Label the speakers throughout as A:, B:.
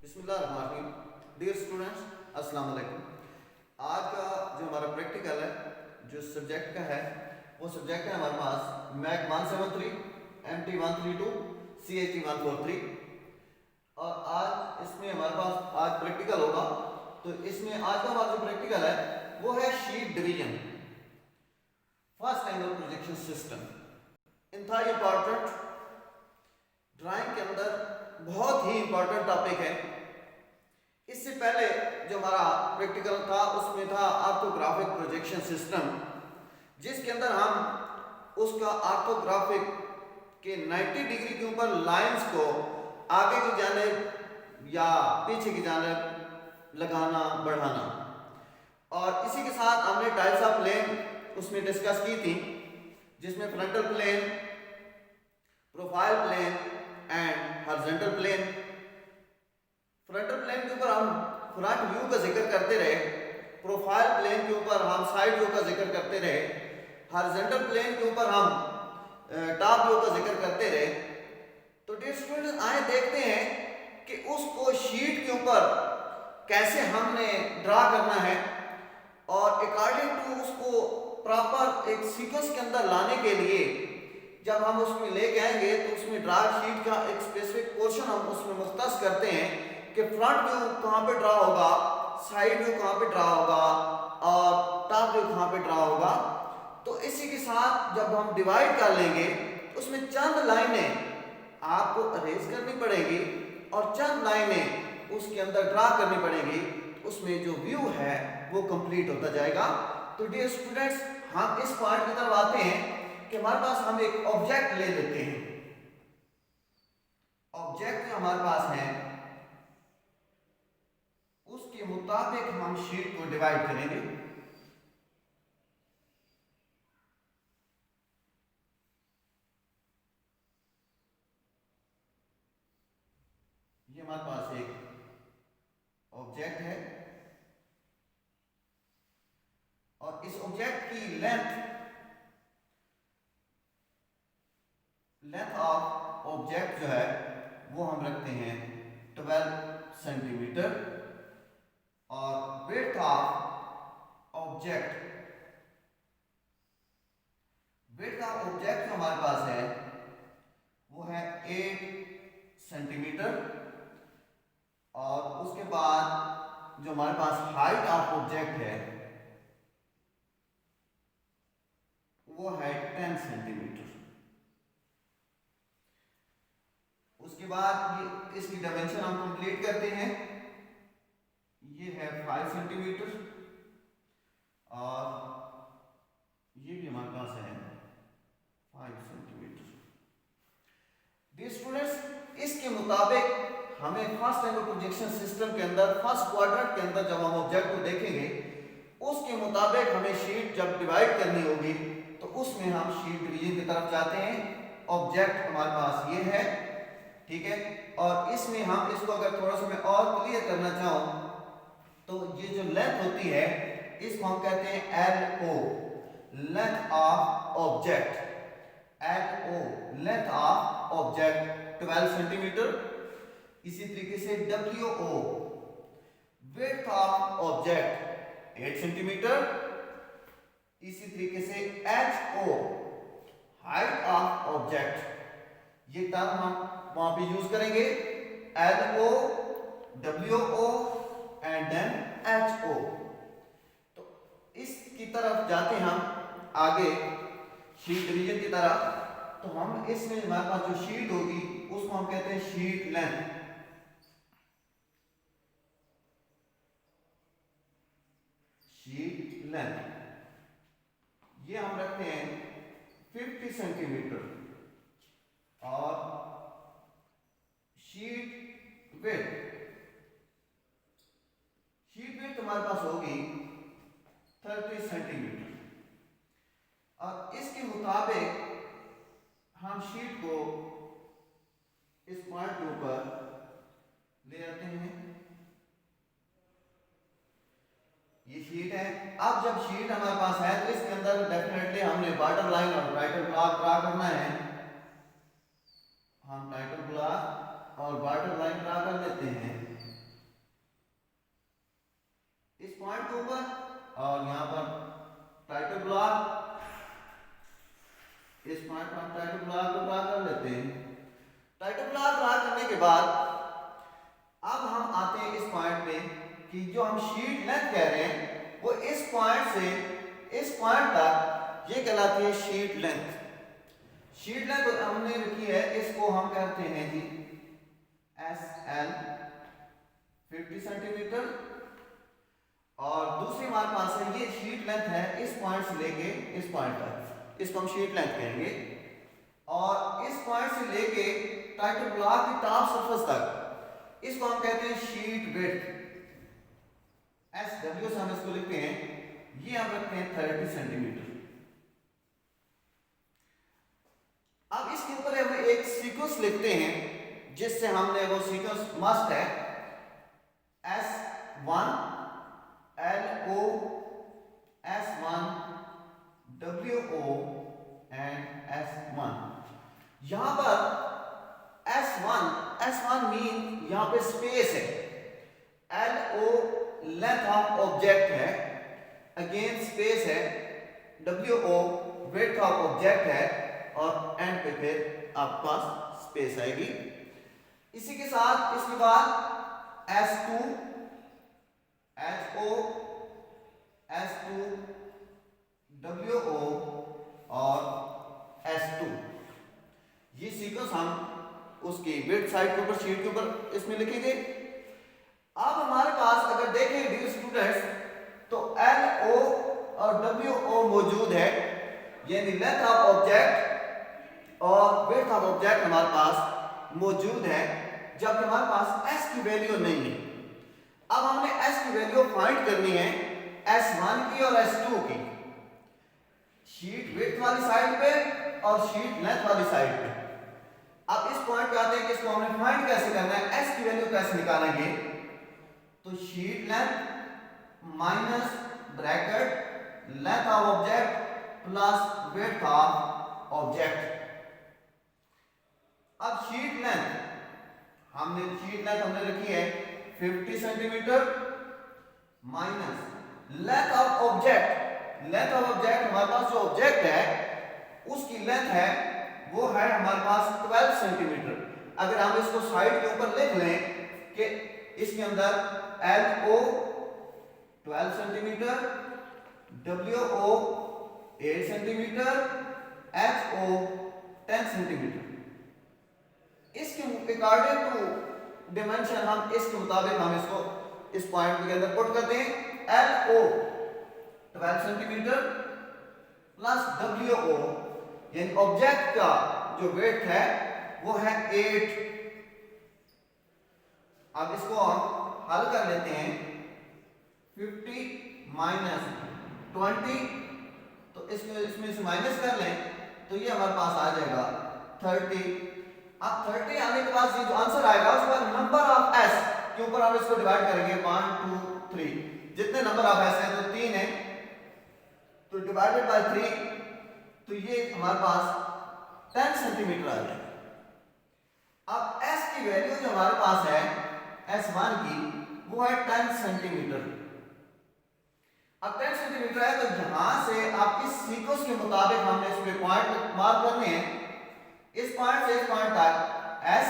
A: बिस्मिल्लाहिर्रहमानिर्रहीम। Dear students, अस्सलाम वालेकुम। आज का जो हमारा प्रैक्टिकल है, जो सब्जेक्ट का है, वो सब्जेक्ट है हमारे पास मैक 173, MT 132, CHE 143। और आज इसमें हमारे पास आज प्रैक्टिकल होगा। तो इसमें आज का हमारा जो प्रैक्टिकल है वो है sheet division, first angle projection system. इंतहाई इंपॉर्टेंट, ड्राइंग के अंदर बहुत ही इंपॉर्टेंट टॉपिक है। इससे पहले जो हमारा प्रैक्टिकल था उसमें था ऑर्थोग्राफिक प्रोजेक्शन सिस्टम, जिसके अंदर हम उसका ऑर्थोग्राफिक के 90 डिग्री के ऊपर लाइंस को आगे की जानिब या पीछे की जानिब लगाना बढ़ाना, और इसी के साथ हमने टाइप्स ऑफ प्लेन उसमें डिस्कस की थी, जिसमें frontal plane, profile plane and horizontal plane. Frontal plane के ऊपर हम फ्रंट व्यू का जिक्र करते रहे, प्रोफाइल प्लेन के ऊपर हम साइड व्यू का जिक्र करते रहे, हॉरिजॉन्टल प्लेन के ऊपर हम टॉप व्यू का जिक्र करते रहे। तो डियर स्टूडेंट्स, आए देखते हैं कि उसको शीट के ऊपर कैसे हमने ड्रा करना है, और अकॉर्डिंग टू उसको प्रॉपर एक सीक्वेंस के अंदर लाने के लिए जब हम उसमें लेके आएंगे तो उसमें ड्रा शीट का एक स्पेसिफिक पोर्शन हम उसमें मुख्तस करते हैं कि फ्रंट व्यू कहाँ पे ड्रा होगा, साइड व्यू कहाँ पे ड्रा होगा और टॉप व्यू कहाँ पे ड्रा होगा। तो इसी के साथ जब हम डिवाइड कर लेंगे उसमें चंद लाइनें आपको अरेंज करनी पड़ेगी और चंद लाइनें उसके अंदर ड्रा करनी पड़ेगी। उसमें जो व्यू है वो कंप्लीट होता जाएगा। तो डियर स्टूडेंट्स, हम इस पार्ट की तरफ आते हैं कि हमारे पास हम एक ऑब्जेक्ट ले लेते हैं। ऑब्जेक्ट जो हमारे पास है उसके मुताबिक हम शीट को डिवाइड करेंगे। ये हमारे पास एक ऑब्जेक्ट है और इस ऑब्जेक्ट की लेंथ ऑफ ऑब्जेक्ट जो है वो हम रखते हैं 12 सेंटीमीटर, और विड्थ ऑफ ऑब्जेक्ट जो हमारे पास है वो है 8 सेंटीमीटर, और उसके बाद जो हमारे पास हाइट ऑफ ऑब्जेक्ट है वो है 10 सेंटीमीटर। उसके बाद ये इसकी डायमेंशन हम कंप्लीट करते हैं। ये है 5 सेंटीमीटर और ये भी हमारे पास है 5 सेंटीमीटर। डियर स्टूडेंट्स, इसके मुताबिक हमें फर्स्ट एंगल प्रोजेक्शन सिस्टम के अंदर फर्स्ट क्वाड्रेंट के अंदर जब हम ऑब्जेक्ट को देखेंगे उसके मुताबिक हमें शीट जब डिवाइड करनी होगी तो उसमें हम शीट डिवीजन की तरफ जाते हैं। ऑब्जेक्ट हमारे पास ये है, ठीक है, और इसमें हम इसको अगर थोड़ा सा मैं और क्लियर करना चाहूं तो ये जो लेंथ होती है इसको हम कहते हैं LO, length of object. LO, length of object 12 centimetre. इसी तरीके से WO, width of object 8 centimetre. इसी तरीके से HO, हाइट ऑफ ऑब्जेक्ट। ये टर्म हम वहां पे यूज करेंगे, LO, WO and then HO। तो इसकी तरफ जाते हम आगे शीट डिवीजन की तरफ। तो हम इसमें हमारे पास जो शीट होगी उसको हम कहते हैं शीट लेंथ। शीट लेंथ ये हम रखते हैं 50 सेंटीमीटर, और शीट विड्थ हमारे पास होगी 30 सेंटीमीटर। और इसके मुताबिक हम शीट को इस पॉइंट के ऊपर ले आते हैं। ये शीट है। अब जब शीट हमारे पास है तो इसके अंदर डेफिनेटली हमने बॉर्डर लाइन और टाइटल ब्लॉक ड्रा करना है। हम टाइटल ब्लॉक और बॉर्डर लाइन ड्रा कर लेते हैं। कि जो हम शीट लेंथ कह रहे हैं वो इस पॉइंट से इस पॉइंट तक ये कहलाती है शीट लेंथ। शीट लेंथ हमने रखी है, इसको हम कहते हैं जी SL 50 सेंटीमीटर, और दूसरी हमारे पास है ये शीट लेंथ है इस पॉइंट से लेके इस पॉइंट तक, इसको हम शीट लेंथ कहेंगे। और इस पॉइंट से लेके टाइटल ब्लॉक की टॉप सरफेस तक इसको हम कहते हैं शीट विड्थ। SW से हम इसको लिखते हैं, ये हम रखते हैं 30 सेंटीमीटर। अब इसके ऊपर हम एक सीक्वेंस लिखते हैं जिससे हमने वो सीक्वेंस मस्ट है S1 LO S1 WO and S1। यहां पर S1 मीन यहां पे स्पेस है, LO लेंथ ऑफ ऑब्जेक्ट है, अगेन स्पेस है, WO विड्थ ऑफ ऑब्जेक्ट है, और एंड पे फिर आपके पास स्पेस आएगी। इसी के साथ इसके बाद S2 HO S2 WO और S2, ये सीक्वेंस हम उसकी विड्थ साइड के ऊपर शीट के ऊपर इसमें लिखेंगे। अब हमारे पास अगर देखें डियर स्टूडेंट्स तो LO और WO मौजूद है, यानी लेंथ ऑफ ऑब्जेक्ट और विड्थ ऑफ ऑब्जेक्ट हमारे पास मौजूद है, जबकि हमारे पास S की वैल्यू नहीं है। अब हमने S की वैल्यू फाइंड करनी है S1 की और S2 की, शीट विड्थ वाली साइड पे और शीट लेंथ वाली साइड पे। अब इस पॉइंट पे आते हैं कि इसको हमने फाइंड कैसे करना है, S की वैल्यू कैसे निकालेंगे। तो sheet length minus bracket length of object plus width of object. अब शीट लेंथ हमने रखी है 50 centimetre minus length of object. Length of object हमारे पास जो ऑब्जेक्ट है उसकी लेंथ है वो है हमारे पास 12 सेंटीमीटर। अगर हम इसको साइड के ऊपर लिख लें कि इसके अंदर LO 12 centimetre, WO 8 centimetre, HO 10 centimetre. इसके अकॉर्डिंग टू डिमेंशन हम इसके मुताबिक हम इसको इस पॉइंट के अंदर पुट करते हैं। LO 12 सेंटीमीटर प्लस WO यानी ऑब्जेक्ट का जो वेट है वो है 8। अब इसको हम हल कर लेते हैं, 50 माइनस 20, तो इसमें से माइनस कर लें तो ये हमारे पास आ जाएगा 30। अब 30 आने के बाद ये जो आंसर आएगा उसके बाद नंबर ऑफ S के ऊपर हम इसको डिवाइड करेंगे 1 2 3, जितने नंबर ऑफ S है तो 3 है तो डिवाइडेड बाय 3, तो ये हमारे पास 10 सेंटीमीटर आ जाएगा। अब S की वैल्यू जो हमारे पास है S1 की वो है 10 सेंटीमीटर। अब 10 सेंटीमीटर है तो यहां से आप इस सीक्वेंस के मुताबिक हमने इस पे पॉइंट मार्क करने हैं। इस पॉइंट से इस पॉइंट तक S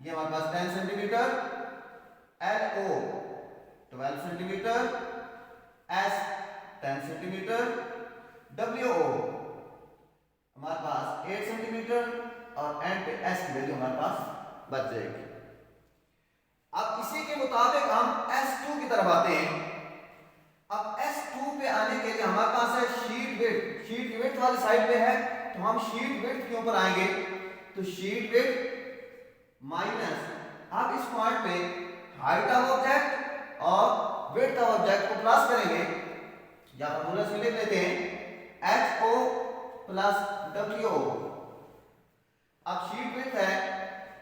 A: ये हमारे पास 10 centimetre, LO 12 centimetre, S 10 centimetre, WO हमारे पास 8 सेंटीमीटर और एंड पे S की वैल्यू हमारे पास बच जाएगी। अब इसी के मुताबिक हम S2 की तरफ आते हैं। अब S2 पे आने के लिए हमारे पास है शीट विड्थ। शीट की विड्थ वाली साइड पे है तो हम शीट विड्थ के ऊपर आएंगे, तो शीट विड्थ माइनस अब इस पॉइंट पे हाइट ऑफ ऑब्जेक्ट और विड्थ ऑफ ऑब्जेक्ट को प्लस करेंगे, या फॉर्मूला से लिख लेते हैं HO प्लस WO। अब शीट विड्थ है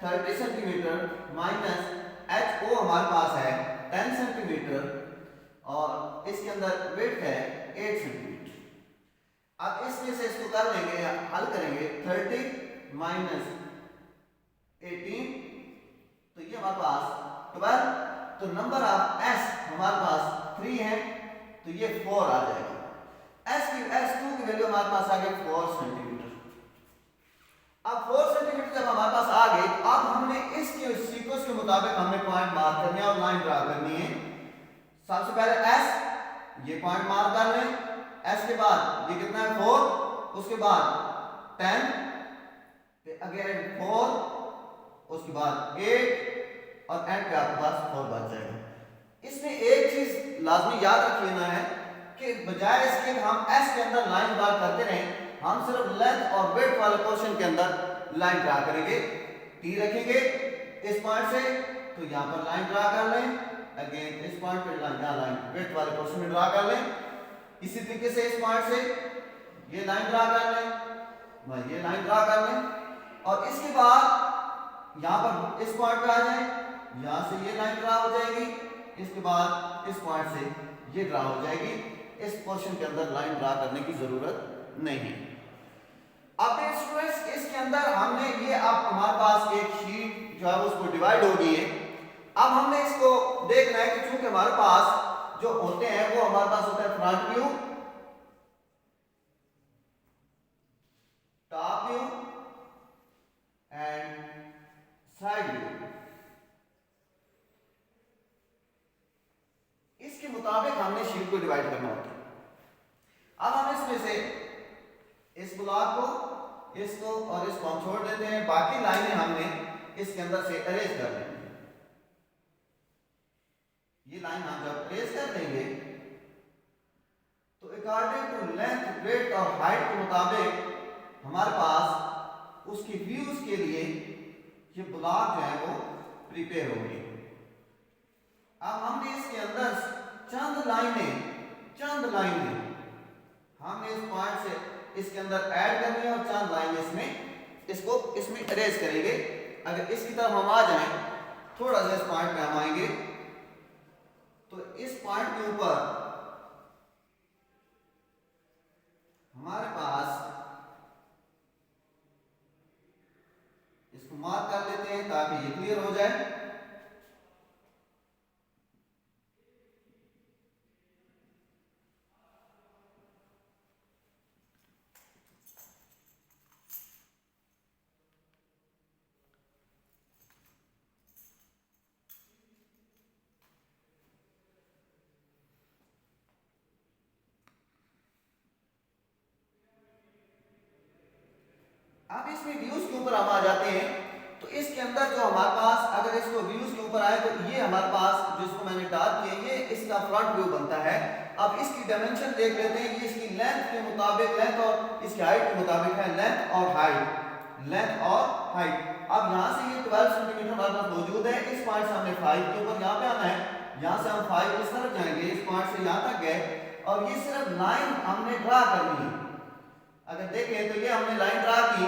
A: 30 सेंटीमीटर माइनस HO हमारे पास है 10 सेंटीमीटर और इसके अंदर विड्थ है 8 सेंटीमीटर। अब इसमें से इसको कर लेंगे, हल करेंगे, 30 माइनस 18 तो ये हमारे पास 12, तो नंबर ऑफ S हमारे पास 3 है तो ये 4 आ जाएगा। S2 की वैल्यू हमारे पास आ गई 4 सेंटीमीटर। अब 4 सेंटीमीटर जब हमारे पास आ गई, अब हमने इसके सीक्वेंस के मुताबिक हमने पॉइंट मार्क करने और लाइन ड्रा करनी है। सबसे पहले S, ये पॉइंट मार्क कर लें। S के बाद ये कितना है 4, उसके बाद 10, फिर अगेन 4, उसके बाद 8 और एंड पे आपके पास 4 बच जाएगा। इसमें एक चीज लाजमी याद रख लेना है कि बजाय इसके हम S के अंदर लाइन ड्रा करते रहें, हम सिर्फ लेंथ और विड्थ वाले पोर्शन के अंदर लाइन ड्रा करेंगे। T रखेंगे इस पॉइंट से, तो यहाँ पर लाइन ड्रा कर लें। अगेन इस पॉइंट पे लाइन विड्थ वाले पोर्शन में ड्रा कर लें। इसी तरीके से इस पॉइंट से ये लाइन ड्रा कर लें, ये लाइन ड्रा कर लें और इसके बाद यहाँ पर इस पॉइंट पे आ जाएं, यहाँ से ये लाइन ड्रा हो जाएगी, इसके बाद इस पॉइंट से ये ड्रा हो जाएगी। इस पोर्शन के अंदर लाइन ड्रा करने की जरूरत नहीं। अब स्टूडेंट्स इसके अंदर हमने ये अब हमारे पास एक शीट जो है उसको डिवाइड हो गई है। अब हमने इसको देखना है कि चूंकि हमारे पास जो होते हैं वो हमारे पास होता है front view, top view and side view. इसके मुताबिक हमने शीट को डिवाइड करना होता है। अब हम इसमें से इस ब्लॉक को, इसको और इसको हम छोड़ देते हैं, बाकी लाइनें हमने इसके अंदर से अरेंज कर लेंगे। ये लाइन हम जब अरेंज कर देंगे तो अकॉर्डिंग टू लेंथ, ब्रेड्थ और हाइट के मुताबिक हमारे पास उसकी व्यूज के लिए ये ब्लॉक जो है वो प्रिपेयर होंगे। अब हमने इसके अंदर चंद लाइनें हमने इस पॉइंट से इसके अंदर ऐड करनी है और चंद लाइनें इसमें अरेंज करेंगे। अगर इसकी तरफ हम आ जाएं, थोड़ा सा इस पॉइंट पे हम आएंगे तो इस पॉइंट के ऊपर हमारे पास इसको मार्क कर लेते हैं ताकि ये क्लियर हो जाए। अब इसमें व्यूज के ऊपर हम आ जाते हैं तो इसके अंदर जो हमारे पास, अगर इसको व्यूज के ऊपर आए तो ये हमारे पास जिसको मैंने डार्क किया ये इसका फ्रंट व्यू बनता है। अब इसकी डायमेंशन देख लेते हैं। ये इसकी लेंथ के मुताबिक, लेंथ और इसकी हाइट के मुताबिक है, लेंथ और हाइट। अब यहाँ से ये 12 सेंटीमीटर हमारे पास मौजूद है। इस पॉइंट से हमने 5 के ऊपर यहाँ पे आना है, यहाँ से हम 5 इस तरफ जाएंगे, इस पॉइंट से यहाँ तक गए और ये सिर्फ लाइन हमने ड्रा करनी है। अगर देखें तो ये हमने लाइन ड्रा की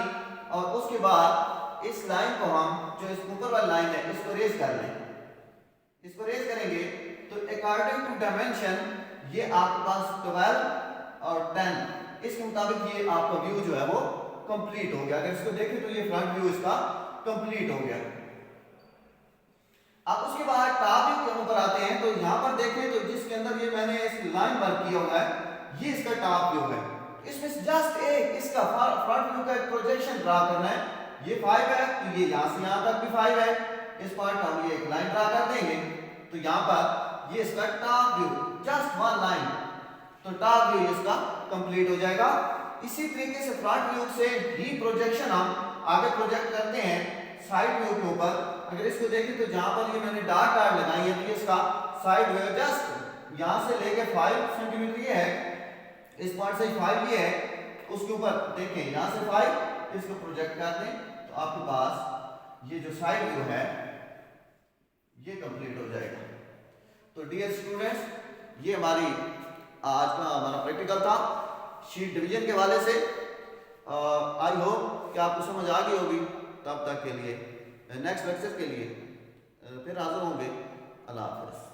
A: और उसके बाद इस लाइन को हम जो इस ऊपर वाली लाइन है इसको रेज कर लें। इसको रेज करेंगे तो अकॉर्डिंग टू डायमेंशन ये आपके पास 12 और 10 इसके मुताबिक ये आपका व्यू जो है वो कंप्लीट हो गया। अगर इसको देखें तो ये फ्रंट व्यू इसका कंप्लीट हो गया। अब उसके बाद टॉप व्यू के ऊपर आते हैं तो यहाँ पर देखें तो जिसके अंदर ये मैंने इस लाइन वर्क किया हुआ है ये इसका टॉप व्यू है। इसमें जस्ट एक इसका फ्रंट व्यू का एक प्रोजेक्शन ड्रा करना है। ये 5 है तो ये यहाँ से यहाँ तक भी 5 है। इस पॉइंट पर हम ये एक लाइन ड्रा कर देंगे तो यहाँ पर ये इसका top view, just one line, तो टॉप व्यू इसका कंप्लीट हो जाएगा। इसी तरीके से फ्रंट व्यू से ही प्रोजेक्शन हम आगे प्रोजेक्ट करते हैं साइड व्यू के ऊपर। अगर इसको देखें तो जहाँ पर ये मैंने डार्क लगाई है तो ये इसका साइड व्यू जस्ट यहाँ से लेके 5 सेंटीमीटर ये है, इस पॉइंट से 5 ये है, उसके ऊपर देखें यहाँ से 5 इसको प्रोजेक्ट कर दें तो आपके पास ये जो साइड व्यू है ये कंप्लीट हो जाएगा। तो डियर स्टूडेंट्स ये हमारी आज का हमारा प्रैक्टिकल था शीट डिवीजन के हवाले से। आई होप कि आपको समझ आ गई होगी। तब तक के लिए नेक्स्ट लेक्चर के लिए फिर हाजिर होंगे। अल्लाह हाफ़िज़।